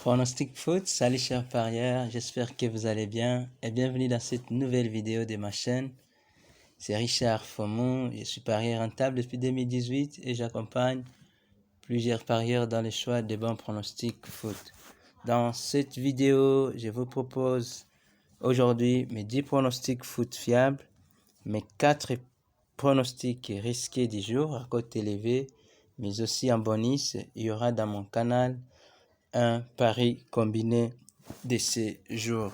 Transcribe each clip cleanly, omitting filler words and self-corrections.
Pronostic foot, salut chers parieurs, j'espère que vous allez bien et bienvenue dans cette nouvelle vidéo de ma chaîne. C'est Richard Fomon, je suis parieur rentable depuis 2018 et j'accompagne plusieurs parieurs dans le choix des bons pronostics foot. Dans cette vidéo, je vous propose aujourd'hui mes 10 pronostics foot fiables, mes 4 pronostics risqués du jour à cote élevée, mais aussi en bonus, il y aura dans mon canal un pari combiné de ces jours.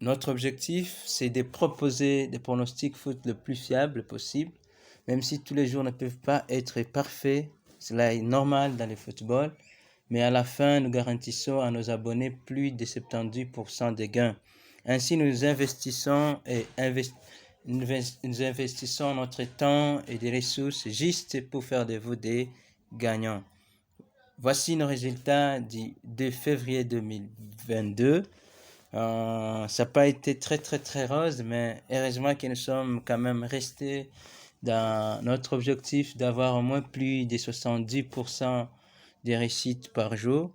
Notre objectif, c'est de proposer des pronostics foot le plus fiables possible, même si tous les jours ne peuvent pas être parfaits. Cela est normal dans le football, mais à la fin, nous garantissons à nos abonnés plus de 70% de gains. Ainsi, nous investissons notre temps et des ressources juste pour faire de vous des gagnants. Voici nos résultats du 2 février 2022. Ça n'a pas été très rose, mais heureusement que nous sommes quand même restés dans notre objectif d'avoir au moins plus de 70% de réussites par jour,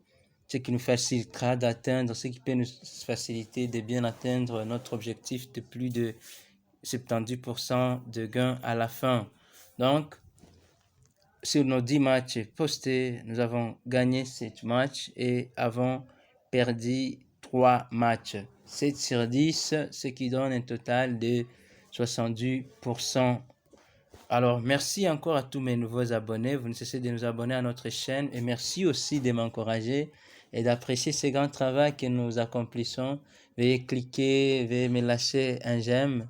ce qui nous facilitera d'atteindre, ce qui peut nous faciliter de bien atteindre notre objectif de plus de 70% de gains à la fin. Donc, sur nos 10 matchs postés, nous avons gagné 7 matchs et avons perdu 3 matchs. 7 sur 10, ce qui donne un total de 70%. Alors, merci encore à tous mes nouveaux abonnés. Vous ne cessez de nous abonner à notre chaîne et merci aussi de m'encourager et d'apprécier ce grand travail que nous accomplissons. Veuillez cliquer, veuillez me lâcher un j'aime.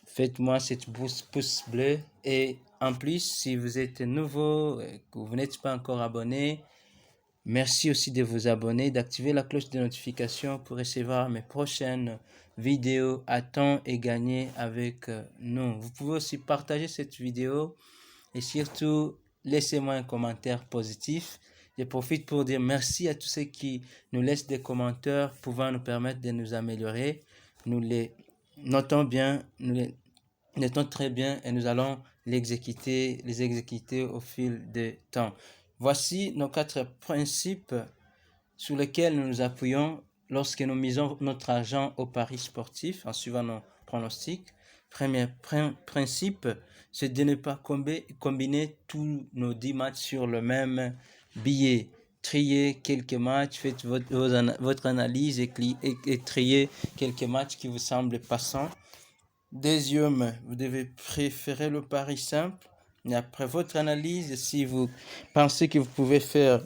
Faites-moi cette pouce bleu et en plus, si vous êtes nouveau, que vous n'êtes pas encore abonné, merci aussi de vous abonner, d'activer la cloche de notification pour recevoir mes prochaines vidéos à temps et gagner avec nous. Vous pouvez aussi partager cette vidéo et surtout, laissez-moi un commentaire positif. Je profite pour dire merci à tous ceux qui nous laissent des commentaires pouvant nous permettre de nous améliorer. Nous les notons bien, nous les notons très bien et nous allons les exécuter au fil du temps. Voici nos 4 principes sur lesquels nous nous appuyons lorsque nous misons notre argent au paris sportif en suivant nos pronostics. Premier principe, c'est de ne pas combiner tous nos 10 matchs sur le même billet. Triez quelques matchs, faites votre analyse et triez quelques matchs qui vous semblent passants. Deuxième, vous devez préférer le pari simple. Et après votre analyse, si vous pensez que vous pouvez faire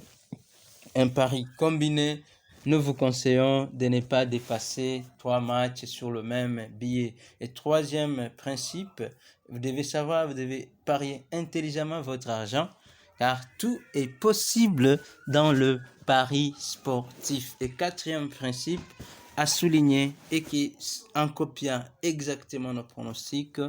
un pari combiné, nous vous conseillons de ne pas dépasser 3 matchs sur le même billet. Et troisième principe, vous devez parier intelligemment votre argent, car tout est possible dans le pari sportif. Et quatrième principe, à souligner et qu'en copiant exactement nos pronostics,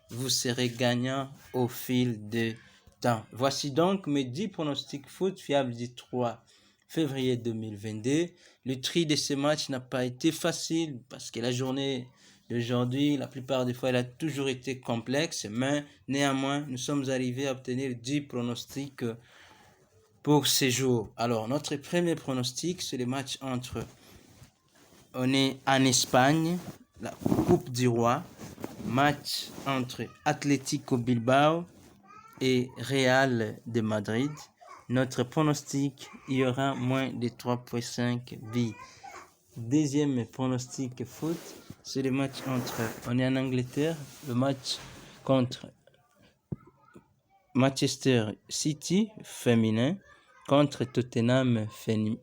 vous serez gagnant au fil du temps. Voici donc mes 10 pronostics foot fiables du 3 février 2022. Le tri de ce match n'a pas été facile parce que la journée d'aujourd'hui, la plupart des fois, elle a toujours été complexe, mais néanmoins, nous sommes arrivés à obtenir 10 pronostics pour ces jours. Alors, notre premier pronostic, c'est le match on est en Espagne, la Coupe du Roi, match entre Atlético Bilbao et Real de Madrid. Notre pronostic, il y aura moins de 3,5 buts. Deuxième pronostic foot, c'est le match on est en Angleterre, le match contre Manchester City féminin contre Tottenham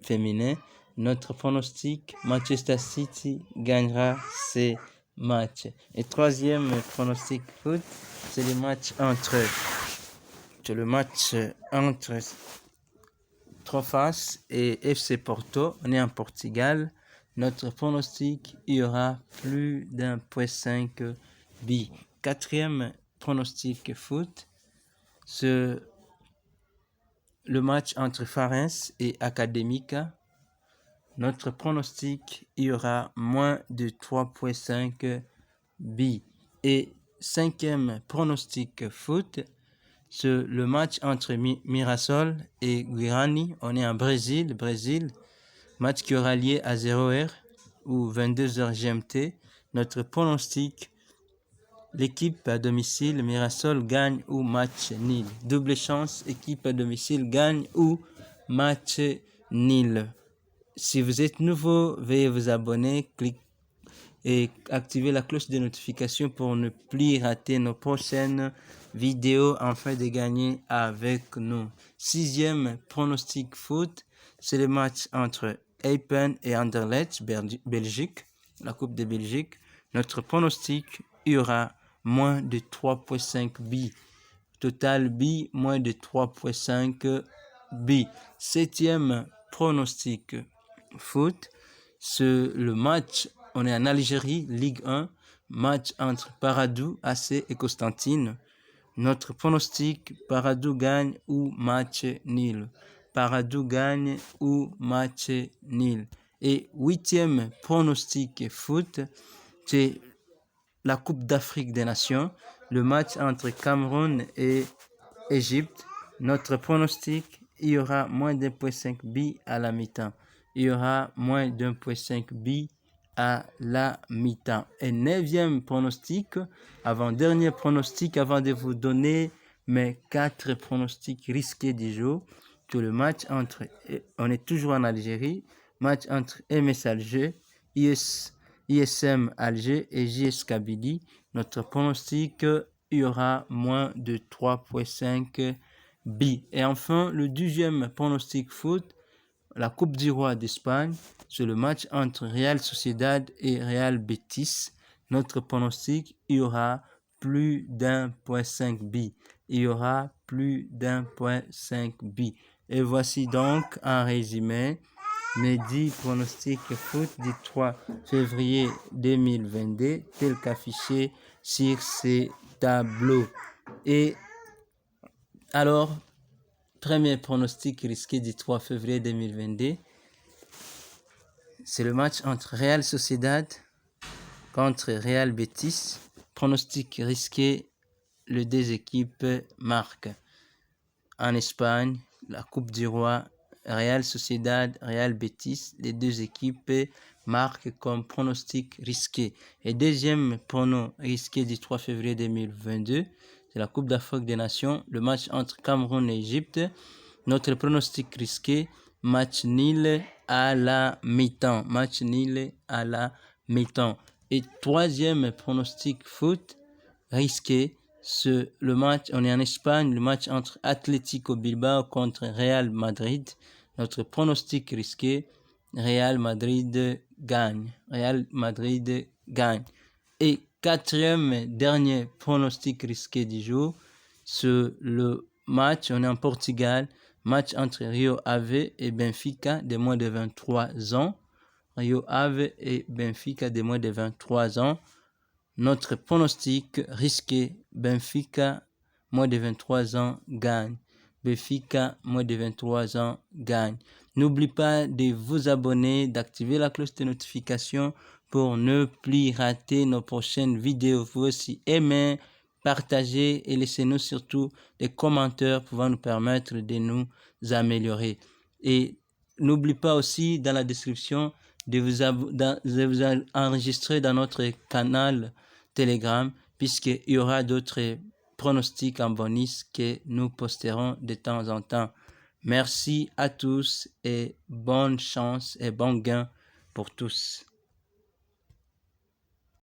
féminin. Notre pronostic, Manchester City gagnera ces matchs. Et troisième pronostic foot, c'est le match entre Trofas et FC Porto. On est en Portugal. Notre pronostic, il y aura plus d'1,5 buts. Quatrième pronostic foot, c'est le match entre Farense et Académica. Notre pronostic, il y aura moins de 3,5 buts. Et cinquième pronostic foot, c'est le match entre Mirassol et Guarani. On est en Brésil. match qui aura lieu à 0h ou 22h GMT. Notre pronostic, l'équipe à domicile Mirasol gagne ou match nul. Double chance, équipe à domicile gagne ou match nul. Si vous êtes nouveau, veuillez vous abonner, cliquez et activer la cloche de notification pour ne plus rater nos prochaines vidéos afin de gagner avec nous. 6e pronostic foot, c'est le match entre Eupen et Anderlecht, Belgique, la Coupe de Belgique. Notre pronostic, il y aura moins de 3,5 billes. Total billes, moins de 3,5 billes. 7e pronostic foot, c'est le match. On est en Algérie, Ligue 1, match entre Paradou, AC et Constantine. Notre pronostic, Paradou gagne ou match nul. Paradou gagne ou match nul. Et 8e pronostic foot, c'est la Coupe d'Afrique des Nations, le match entre Cameroun et Égypte. Notre pronostic, il y aura moins d'1,5 billes à la mi-temps. Il y aura moins d'1,5 billes à la mi-temps. Et 9e pronostic, avant-dernier pronostic, avant de vous donner mes 4 pronostics risqués du jour, que le match entre, on est toujours en Algérie, match entre MS Alger, ISM Alger et JS Kabylie. Notre pronostic, il y aura moins de 3,5 billes. Et enfin, le 12e pronostic foot, la Coupe du Roi d'Espagne, c'est le match entre Real Sociedad et Real Betis. Notre pronostic, il y aura plus d'1,5 billes. Il y aura plus d'1,5 billes. Et voici donc un résumé mes 10 pronostics foot du 3 février 2022, tel qu'affiché sur ces tableaux. Et alors, premier pronostic risqué du 3 février 2022, c'est le match entre Real Sociedad contre Real Betis. Pronostic risqué, les deux équipes marquent. En Espagne, la Coupe du Roi, Real Sociedad, Real Betis, les deux équipes marquent comme pronostic risqué. Et deuxième prono risqué du 3 février 2022, c'est la Coupe d'Afrique des Nations, le match entre Cameroun et Égypte. Notre pronostic risqué, match nul à la mi-temps. Match nul à la mi-temps. Et troisième pronostic foot risqué, c'est le match, on est en Espagne, le match entre Atlético Bilbao contre Real Madrid. Notre pronostic risqué, Real Madrid gagne. Real Madrid gagne. Et quatrième, dernier pronostic risqué du jour, c'est le match, on est en Portugal, match entre Rio Ave et Benfica de moins de 23 ans. Rio Ave et Benfica de moins de 23 ans. Notre pronostic risqué, Benfica, moins de 23 ans, gagne. Benfica, moins de 23 ans, gagne. N'oublie pas de vous abonner, d'activer la cloche de notification pour ne plus rater nos prochaines vidéos. Vous aussi aimez, partagez et laissez-nous surtout des commentaires pouvant nous permettre de nous améliorer. Et n'oublie pas aussi dans la description de vous enregistrer dans notre canal Telegram, puisqu'il y aura d'autres pronostics en bonus que nous posterons de temps en temps. Merci à tous et bonne chance et bon gain pour tous.